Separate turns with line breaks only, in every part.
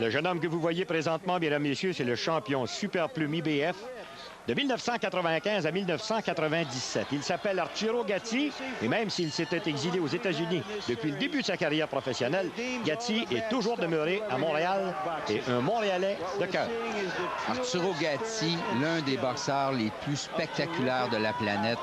Le jeune homme que vous voyez présentement, mesdames et messieurs, c'est le champion Super Plume IBF de 1995 à 1997. Il s'appelle Arturo Gatti, et même s'il s'était exilé aux États-Unis depuis le début de sa carrière professionnelle, Gatti est toujours demeuré à Montréal et un Montréalais de cœur.
Arturo Gatti, l'un des boxeurs les plus spectaculaires de la planète,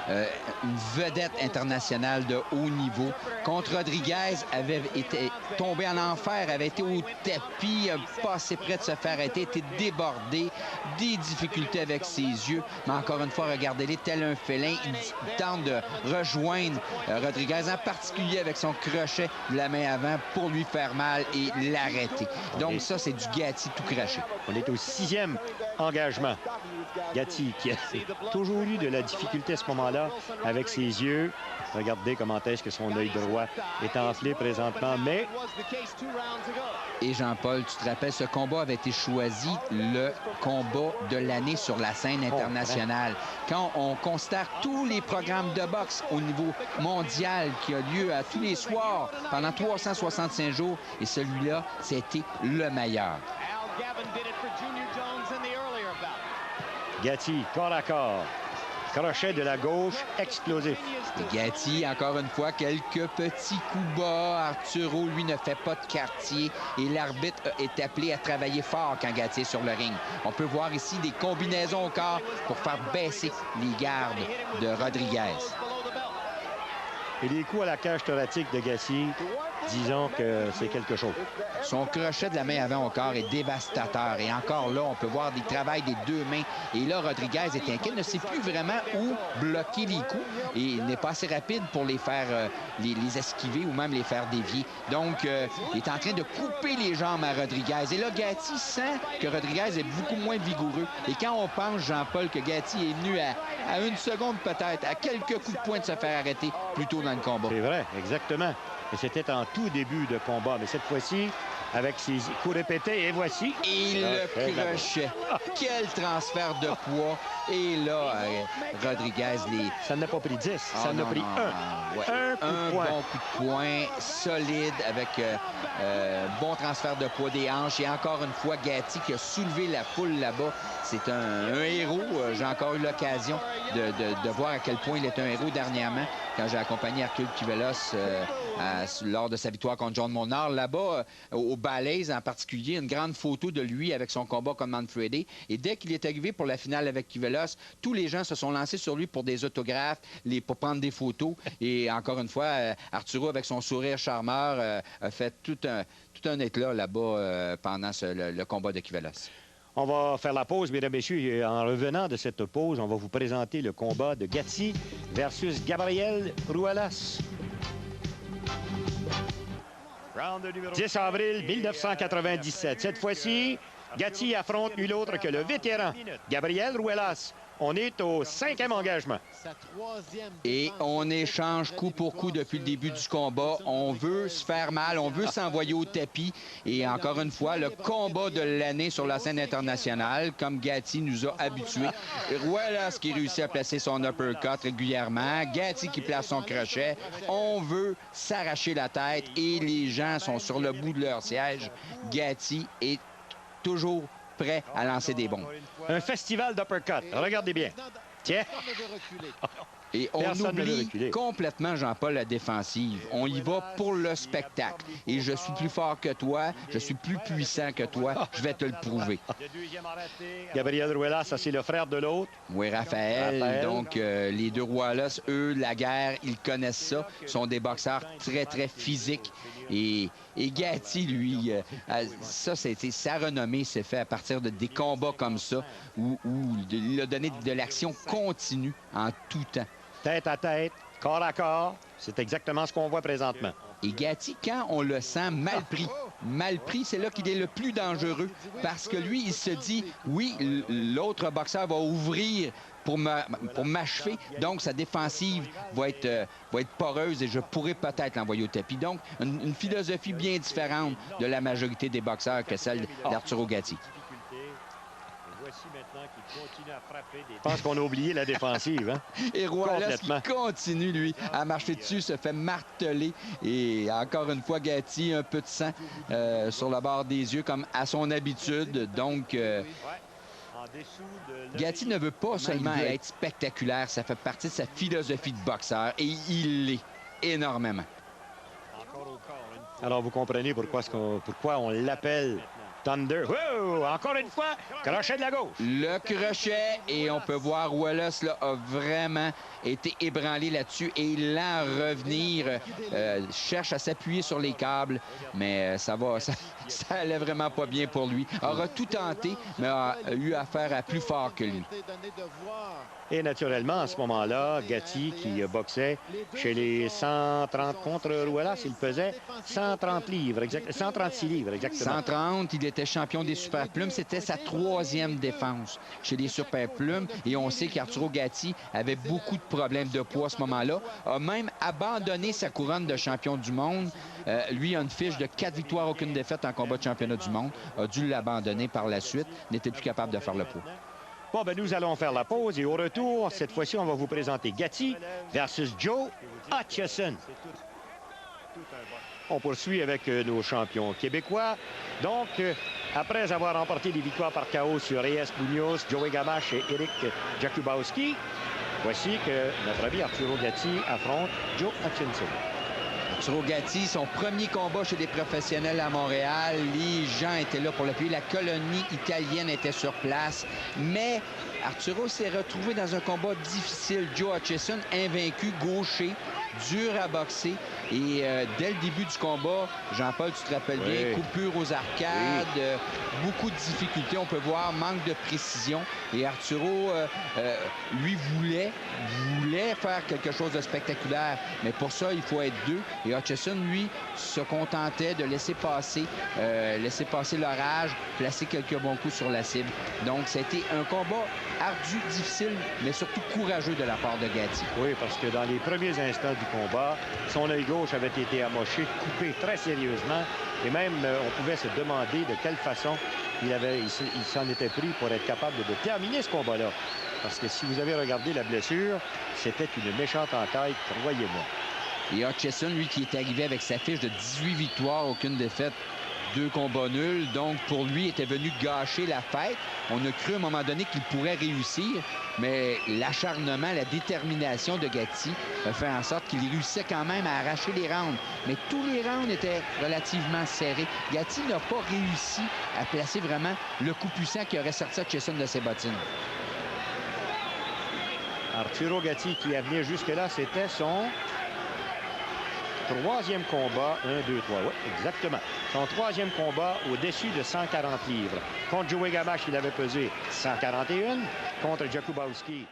une vedette internationale de haut niveau. Contre Rodriguez, avait été tombé en enfer, avait été au tapis, pas assez près de se faire arrêter, était débordé, des difficultés avec ses yeux. Mais encore une fois, regardez-les, tel un félin, il tente de rejoindre Rodriguez, en particulier avec son crochet de la main avant pour lui faire mal et l'arrêter. Donc ça, c'est du Gatti tout craché.
On est au 6e engagement. Gatti, qui a toujours eu de la difficulté à ce moment-là avec ses yeux. Regardez comment est-ce que son œil droit est enflé présentement, mais...
Et Jean-Paul, tu te rappelles, ce combat avait été choisi le combat de l'année sur la scène internationale. Quand on considère tous les programmes de boxe au niveau mondial qui a lieu à tous les soirs pendant 365 jours, et celui-là, c'était le meilleur.
Gatti, corps à corps. Crochet de la gauche, explosif.
Et Gatti, encore une fois, quelques petits coups bas. Arturo, lui, ne fait pas de quartier. Et l'arbitre est appelé à travailler fort quand Gatti est sur le ring. On peut voir ici des combinaisons au corps pour faire baisser les gardes de Rodriguez.
Et les coups à la cage thoracique de Gatti, disons que c'est quelque chose.
Son crochet de la main avant au corps est dévastateur. Et encore là, on peut voir des travails des deux mains. Et là, Rodriguez est inquiet, ne sait plus vraiment où bloquer les coups. Et il n'est pas assez rapide pour les faire les esquiver ou même les faire dévier. Donc, il est en train de couper les jambes à Rodriguez. Et là, Gatti sent que Rodriguez est beaucoup moins vigoureux. Et quand on pense, Jean-Paul, que Gatti est venu à une seconde peut-être, à quelques coups de poing de se faire arrêter plus tôt dans le combat.
C'est vrai, exactement. Et c'était en tout début de combat. Mais cette fois-ci, avec ses coups répétés, et voici...
Et le crochet. Quel transfert de poids. Et là, Rodriguez,
ça n'a pas pris 10, ça n'a pris un
bon coup de poing, solide, avec bon transfert de poids des hanches. Et encore une fois, Gatti qui a soulevé la foule là-bas. C'est un héros. J'ai encore eu l'occasion de voir à quel point il est un héros dernièrement, quand j'ai accompagné Hercule Kivelos lors de sa victoire contre John Monard. Là-bas, au Balèze en particulier, une grande photo de lui avec son combat contre Manfredi. Et dès qu'il est arrivé pour la finale avec Kivelos, tous les gens se sont lancés sur lui pour des autographes, pour prendre des photos. Et encore une fois, Arturo, avec son sourire charmeur, a fait tout un éclat là-bas pendant le combat de Kivelos.
On va faire la pause, mesdames et messieurs. Et en revenant de cette pause, on va vous présenter le combat de Gatti versus Gabriel Ruelas. 10 avril 1997. Cette fois-ci, Gatti affronte nul autre que le vétéran Gabriel Ruelas. On est au 5e engagement.
Et on échange coup pour coup depuis le début du combat. On veut se faire mal, on veut s'envoyer au tapis. Et encore une fois, le combat de l'année sur la scène internationale, comme Gatti nous a habitués. Ruelas qui réussit à placer son uppercut régulièrement. Gatti qui place son crochet. On veut s'arracher la tête et les gens sont sur le bout de leur siège. Gatti est toujours prêt à lancer des bombes.
Un festival d'uppercut. Regardez bien. Tiens.
Et on oublie complètement, Jean-Paul, la défensive. On y va pour le spectacle. Et je suis plus fort que toi, je suis plus puissant que toi, je vais te le prouver.
Gabriel Ruelas, ça c'est le frère de l'autre.
Oui, Raphaël. Donc, les deux Ruelas, eux, la guerre, ils connaissent ça. Ils sont des boxeurs très, très physiques. Et Gatti, lui, ça, c'était sa renommée s'est fait à partir des combats comme ça, où il a donné de l'action continue en tout temps.
Tête à tête, corps à corps, c'est exactement ce qu'on voit présentement.
Et Gatti, quand on le sent mal pris, c'est là qu'il est le plus dangereux, parce que lui, il se dit, oui, l'autre boxeur va ouvrir pour m'achever, donc sa défensive va être poreuse et je pourrais peut-être l'envoyer au tapis. Donc, une philosophie bien différente de la majorité des boxeurs que celle d'Arturo Gatti.
Je pense qu'on a oublié la défensive. Hein?
Et Ruelas qui continue, lui, à marcher dessus, se fait marteler. Et encore une fois, Gatti, un peu de sang sur le bord des yeux, comme à son habitude. Donc, Gatti ne veut pas seulement être spectaculaire, ça fait partie de sa philosophie de boxeur. Et il l'est énormément.
Alors, vous comprenez pourquoi on l'appelle Thunder. Oh, encore une fois, crochet de la gauche.
Le crochet, et on peut voir Ruelas là, a vraiment été ébranlé là-dessus et il l'a revenir, cherche à s'appuyer sur les câbles, mais ça allait vraiment pas bien pour lui. Aura tout tenté, mais a eu affaire à plus fort que lui.
Et naturellement, à ce moment-là, Gatti, qui boxait chez les 130 contre Ruelas, il pesait 130 livres, 136 livres, exactement.
130, il était champion des super plumes. C'était sa 3e défense chez les super plumes. Et on sait qu'Arturo Gatti avait beaucoup de problèmes de poids à ce moment-là. A même abandonné sa couronne de champion du monde. Lui a une fiche de 4 victoires, aucune défaite en combat de championnat du monde. A dû l'abandonner par la suite. N'était plus capable de faire le poids.
Bon, ben nous allons faire la pause et au retour, cette fois-ci, on va vous présenter Gatti versus Joe Hutchison. On poursuit avec nos champions québécois. Donc, après avoir remporté des victoires par KO sur Reyes Munoz, Joey Gamache et Eric Jakubowski, voici que notre ami Arturo Gatti affronte Joe Hutchison.
Arturo Gatti, son premier combat chez les professionnels à Montréal. Les gens étaient là pour l'appuyer. La colonie italienne était sur place. Mais Arturo s'est retrouvé dans un combat difficile. Joe Hutchison, invaincu, gaucher, dur à boxer. Et dès le début du combat, Jean-Paul, tu te rappelles bien, coupure aux arcades, beaucoup de difficultés. On peut voir manque de précision. Et Arturo, lui, voulait faire quelque chose de spectaculaire. Mais pour ça, il faut être deux. Et Hutchison, lui, se contentait de laisser passer l'orage, placer quelques bons coups sur la cible. Donc, ça a été un combat ardu, difficile, mais surtout courageux de la part de Gatti.
Oui, parce que dans les premiers instants du combat, son œil gauche avait été amoché, coupé très sérieusement. Et même, on pouvait se demander de quelle façon il s'en était pris pour être capable de terminer ce combat-là. Parce que si vous avez regardé la blessure, c'était une méchante entaille, croyez-moi.
Et Hutchison, lui, qui est arrivé avec sa fiche de 18 victoires, aucune défaite, 2 combats nuls. Donc, pour lui, était venu gâcher la fête. On a cru à un moment donné qu'il pourrait réussir, mais l'acharnement, la détermination de Gatti a fait en sorte qu'il réussissait quand même à arracher les rounds. Mais tous les rounds étaient relativement serrés. Gatti n'a pas réussi à placer vraiment le coup puissant qui aurait sorti Hutchison de ses bottines.
Arturo Gatti qui amenait jusque-là, c'était son 3e combat, 1, 2, 3, oui, exactement. Son 3e combat au-dessus de 140 livres. Contre Joey Gamache, il avait pesé 141. Contre Jakubowski,